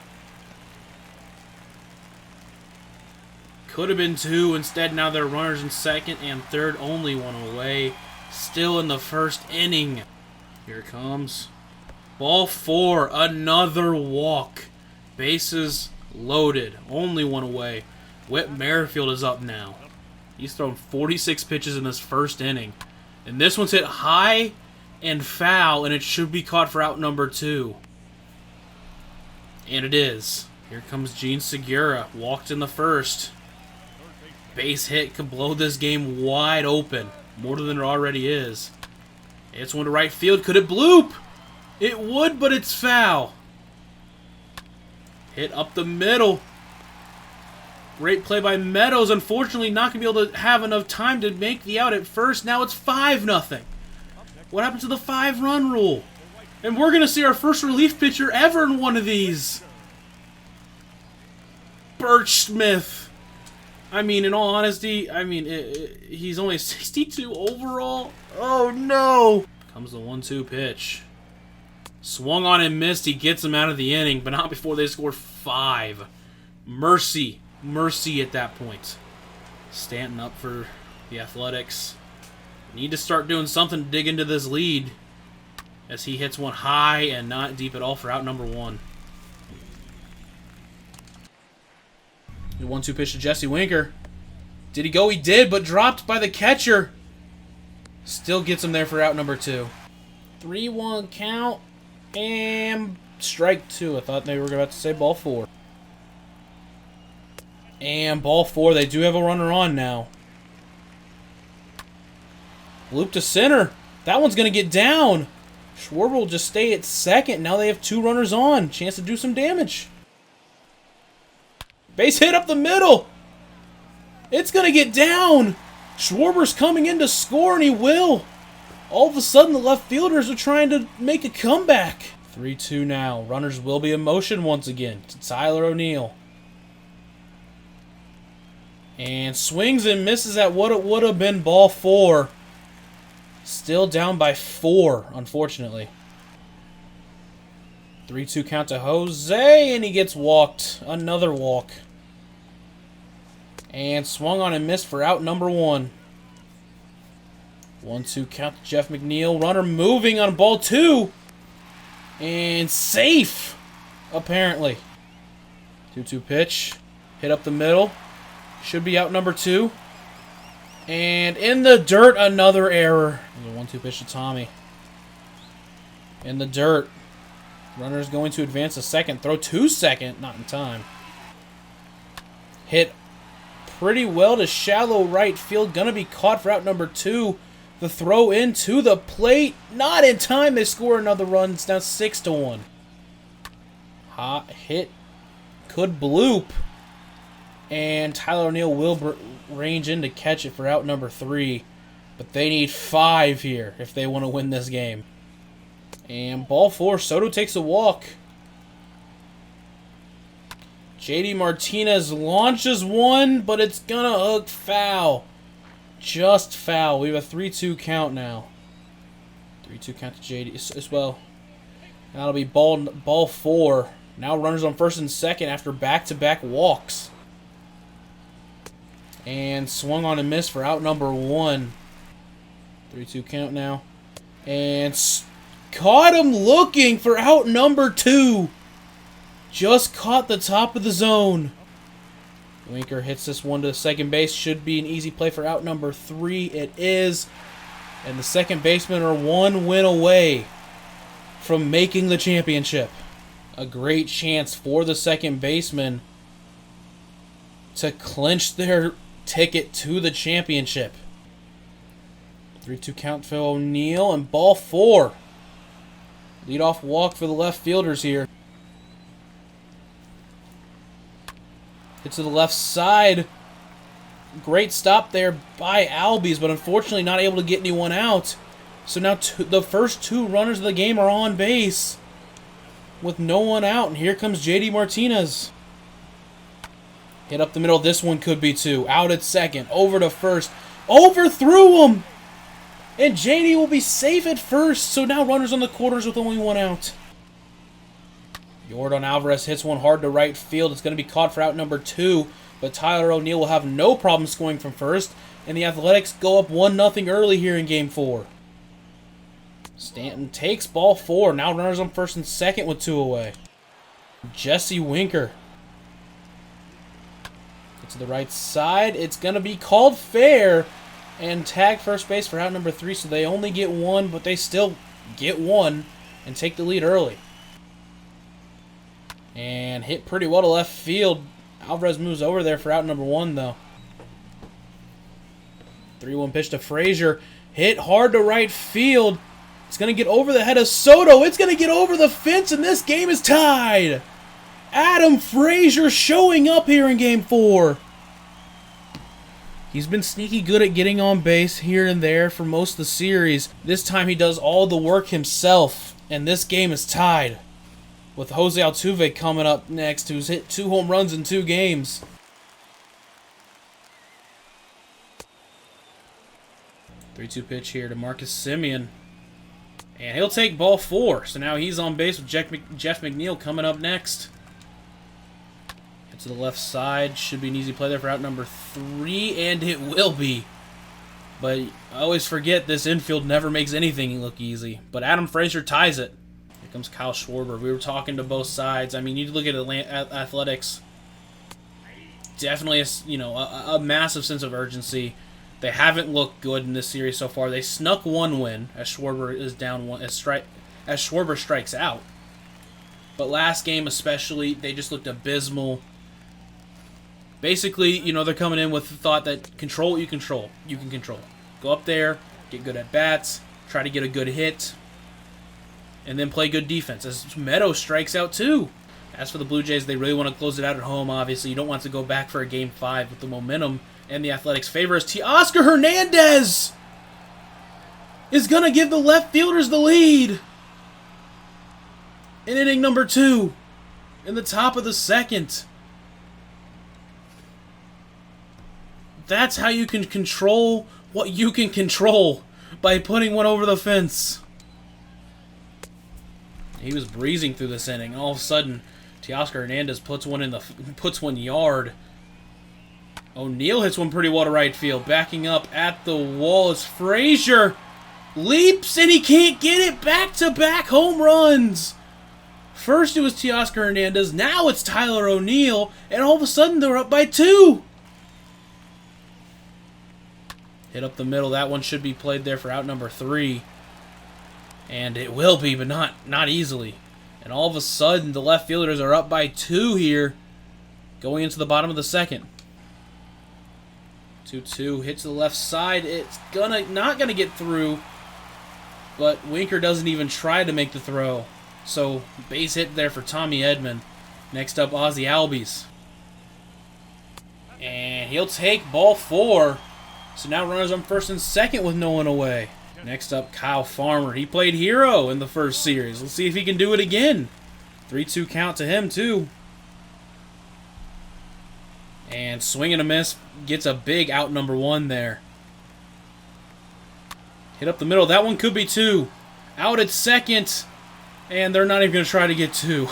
Speaker 1: Could have been 2. Instead, now they're runners in second and third. Only 1 away. Still in the first inning. Here it comes. Ball 4. Another walk. Bases loaded. Only 1 away. Whit Merrifield is up now. He's thrown 46 pitches in this first inning. And this one's hit high and foul, and it should be caught for out number 2. And it is. Here comes Gene Segura. Walked in the first. Base hit could blow this game wide open. More than it already is. It's one to right field. Could it bloop? It would, but it's foul. Hit up the middle. Great play by Meadows. Unfortunately, not going to be able to have enough time to make the out at first. Now it's 5-0. What happened to the 5-run rule? And we're going to see our first relief pitcher ever in one of these. Birch Smith. I mean, in all honesty, he's only 62 overall. Oh, no. Comes the 1-2 pitch. Swung on and missed. He gets him out of the inning, but not before they score 5. Mercy. Mercy at that point. Stanton up for the Athletics. Need to start doing something to dig into this lead as he hits one high and not deep at all for out number 1. The 1-2 pitch to Jesse Winker. Did he go? He did, but dropped by the catcher. Still gets him there for out number 2. 3-1 count and strike 2. I thought they were about to say ball 4. And ball 4. They do have a runner on now. Loop to center. That one's going to get down. Schwarber will just stay at second. Now they have 2 runners on. Chance to do some damage. Base hit up the middle. It's going to get down. Schwarber's coming in to score, and he will. All of a sudden, the left fielders are trying to make a comeback. 3-2 now. Runners will be in motion once again to Tyler O'Neill. And swings and misses at what it would have been ball 4. Still down by 4, unfortunately. 3-2 count to Jose, and he gets walked. Another walk. And swung on and missed for out number 1. 1-2 count to Jeff McNeil. Runner moving on ball 2. And safe, apparently. 2-2 pitch. Hit up the middle. Should be out number 2. And in the dirt, another error. The 1-2 pitch to Tommy. In the dirt. Runner's going to advance to second. Throw to second. Not in time. Hit pretty well to shallow right field. Gonna be caught for out number 2. The throw into the plate. Not in time. They score another run. It's now 6-1. Hot hit. Could bloop. And Tyler O'Neill will range in to catch it for out number 3. But they need 5 here if they want to win this game. And ball 4. Soto takes a walk. JD Martinez launches one, but it's going to hook foul. Just foul. We have a 3-2 count now. 3-2 count to JD as well. That'll be ball 4. Now runners on first and second after back-to-back walks. And swung on and missed for out number 1. 3-2 count now. And caught him looking for out number 2. Just caught the top of the zone. Winker hits this one to second base. Should be an easy play for out number 3. It is. And the second basemen are 1 win away from making the championship. A great chance for the second baseman to clinch their ticket to the championship. 3-2 count for O'Neill and ball 4. Leadoff walk for the left fielders here. Hit to the left side. Great stop there by Albies, but unfortunately not able to get anyone out. So now the first 2 runners of the game are on base with no one out. And here comes JD Martinez. Hit up the middle. This one could be 2. Out at second. Over to first. Overthrew him. And JD will be safe at first. So now runners on the corners with only 1 out. Yordan Alvarez hits one hard to right field. It's going to be caught for out number 2. But Tyler O'Neill will have no problem scoring from first. And the Athletics go up 1-0 early here in Game 4. Stanton takes ball 4. Now runners on first and second with 2 away. Jesse Winker. To the right side. It's going to be called fair and tag first base for out number 3. So they only get 1, but they still get 1 and take the lead early. And hit pretty well to left field. Alvarez moves over there for out number 1, though. 3-1 pitch to Frazier. Hit hard to right field. It's going to get over the head of Soto. It's going to get over the fence, and this game is tied. Adam Frazier showing up here in Game 4. He's been sneaky good at getting on base here and there for most of the series. This time he does all the work himself, and this game is tied. With Jose Altuve coming up next, who's hit 2 home runs in 2 games. Three-two pitch here to Marcus Semien. And he'll take ball 4. So now he's on base with Jeff McNeil coming up next. Hit to the left side. Should be an easy play there for out number 3, and it will be. But I always forget this infield never makes anything look easy. But Adam Frazier ties it. Here comes Kyle Schwarber. We were talking to both sides. I mean, you look at Athletics. Definitely a massive sense of urgency. They haven't looked good in this series so far. They snuck 1 win as Schwarber is down 1 as Schwarber strikes out. But last game especially, they just looked abysmal. Basically, they're coming in with the thought that control what you control. You can control. Go up there, get good at bats, try to get a good hit, and then play good defense. As Meadows strikes out too. As for the Blue Jays, they really want to close it out at home, obviously. You don't want to go back for a Game 5 with the momentum. And the Athletics' favor is Teoscar Hernandez is going to give the left fielders the lead in inning number 2 in the top of the 2nd. That's how you can control what you can control, by putting one over the fence. He was breezing through this inning, and all of a sudden, Teoscar Hernandez puts one yard. O'Neill hits one pretty well to right field. Backing up at the wall is Frazier. Leaps, and he can't get it. Back-to-back home runs. First it was Teoscar Hernandez. Now it's Tyler O'Neill. And all of a sudden they're up by 2. Hit up the middle. That one should be played there for out number 3. And it will be, but not easily. And all of a sudden the left fielders are up by 2 here. Going into the bottom of the 2nd. 2-2, hits to the left side. It's not gonna get through, but Winker doesn't even try to make the throw. So base hit there for Tommy Edman. Next up, Ozzie Albies, and he'll take ball 4. So now runners on first and second with no one away. Next up, Kyle Farmer. He played hero in the first series. Let's see if he can do it again. 3-2 count to him too. And swing and a miss, gets a big out number 1 there. Hit up the middle. That one could be 2. Out at second. And they're not even going to try to get 2.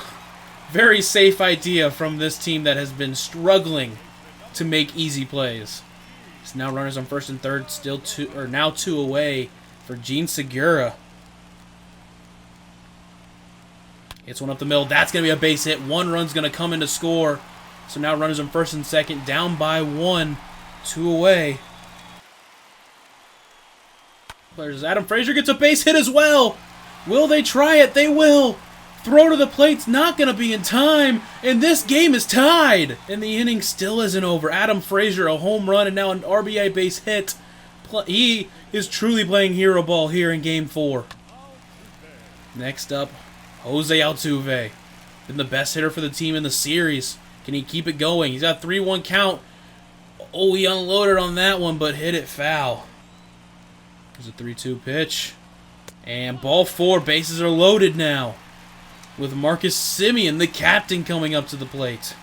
Speaker 1: Very safe idea from this team that has been struggling to make easy plays. So now runners on first and third, now 2 away for Gene Segura. Hits one up the middle. That's going to be a base hit. 1 run's going to come in to score. So now runners on first and second, down by 1, 2 away. Adam Frazier gets a base hit as well. Will they try it? They will. Throw to the plate's not going to be in time, and this game is tied. And the inning still isn't over. Adam Frazier, a home run, and now an RBI base hit. He is truly playing hero ball here in Game 4. Next up, Jose Altuve. Been the best hitter for the team in the series. Can he keep it going? He's got 3-1 count. Oh, he unloaded on that one, but hit it foul. There's a 3-2 pitch. And ball 4. Bases are loaded now. With Marcus Semien, the captain, coming up to the plate.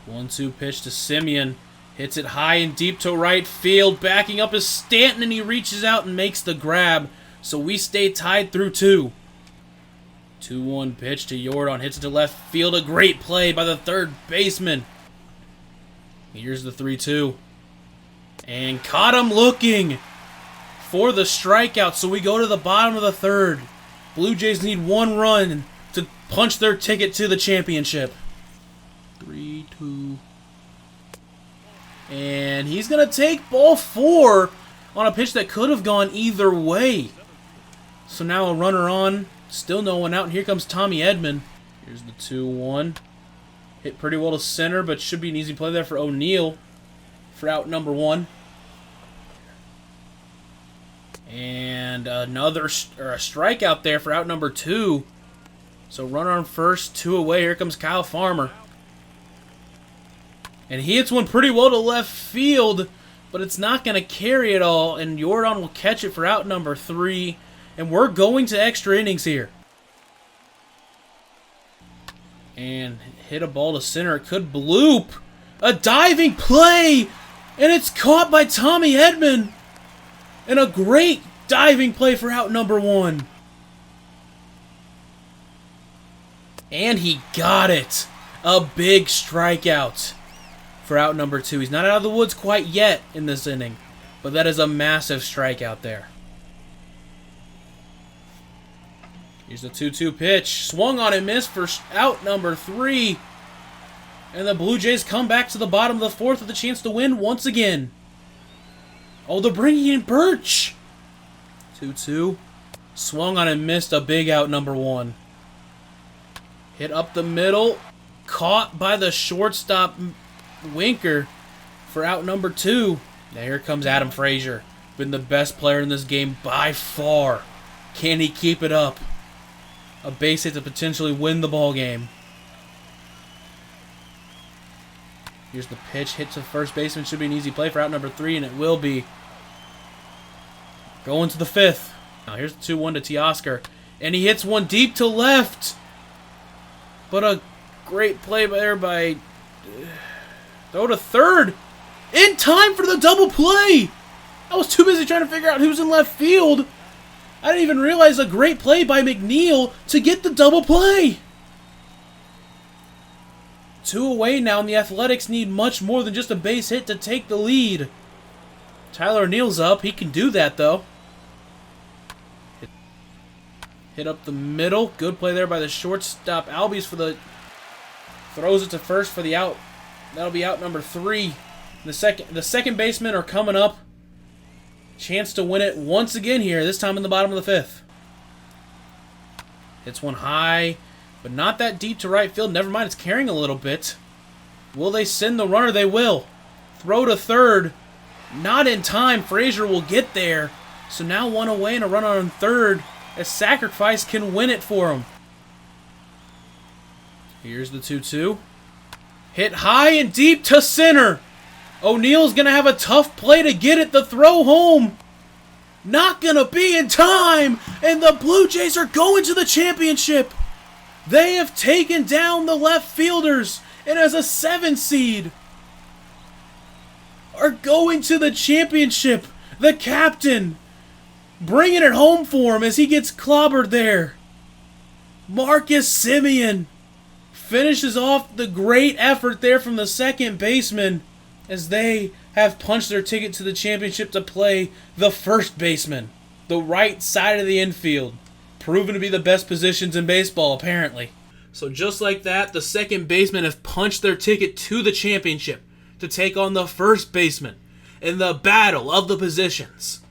Speaker 1: 1-2 pitch to Semien. Hits it high and deep to right field. Backing up is Stanton, and he reaches out and makes the grab. So we stay tied through 2. 2-1 pitch to Jordan. Hits it to left field. A great play by the third baseman. Here's the 3-2. And caught him looking for the strikeout. So we go to the bottom of the 3rd. Blue Jays need 1 run to punch their ticket to the championship. 3-2. And he's going to take ball 4 on a pitch that could have gone either way. So now a runner on. Still no one out, and here comes Tommy Edman. Here's the 2-1. Hit pretty well to center, but should be an easy play there for O'Neill for out number 1. And And a strikeout there for out number 2. So runner on first, 2 away. Here comes Kyle Farmer. And he hits one pretty well to left field, but it's not going to carry it all. And Jordan will catch it for out number 3. And we're going to extra innings here. And hit a ball to center. It could bloop. A diving play. And it's caught by Tommy Edman. And a great diving play for out number 1. And he got it. A big strikeout for out number 2. He's not out of the woods quite yet in this inning, but that is a massive strikeout there. Here's the 2-2 pitch. Swung on and missed for out number 3. And the Blue Jays come back to the bottom of the 4th with a chance to win once again. Oh, they're bringing in Birch. 2-2. Swung on and missed, a big out number 1. Hit up the middle. Caught by the shortstop Winker for out number 2. Now here comes Adam Frazier. Been the best player in this game by far. Can he keep it up? A base hit to potentially win the ball game. Here's the pitch. Hit to first baseman. Should be an easy play for out number 3, and it will be. Going to the 5th. Now here's the 2-1 to Teoscar. And he hits one deep to left. But a great play there by... throw to third. In time for the double play. I was too busy trying to figure out who's in left field. I didn't even realize a great play by McNeil to get the double play. 2 away now, and the Athletics need much more than just a base hit to take the lead. Tyler O'Neill's up. He can do that, though. Hit up the middle. Good play there by the shortstop. Albies for the... throws it to first for the out. That'll be out number 3. The second basemen are coming up. Chance to win it once again here, this time in the bottom of the 5th. Hits one high, but not that deep to right field. Never mind, it's carrying a little bit. Will they send the runner? They will. Throw to third. Not in time. Frazier will get there. So now 1 away and a runner on third. A sacrifice can win it for him. Here's the 2-2. Hit high and deep to center. O'Neill's going to have a tough play to get it. The throw home. Not going to be in time. And the Blue Jays are going to the championship. They have taken down the left fielders. And as a 7 seed, are going to the championship. The captain bringing it home for him as he gets clobbered there. Marcus Semien finishes off the great effort there from the second baseman as they have punched their ticket to the championship to play the first baseman, the right side of the infield, proven to be the best positions in baseball apparently. So just like that, the second baseman have punched their ticket to the championship to take on the first baseman in the battle of the positions.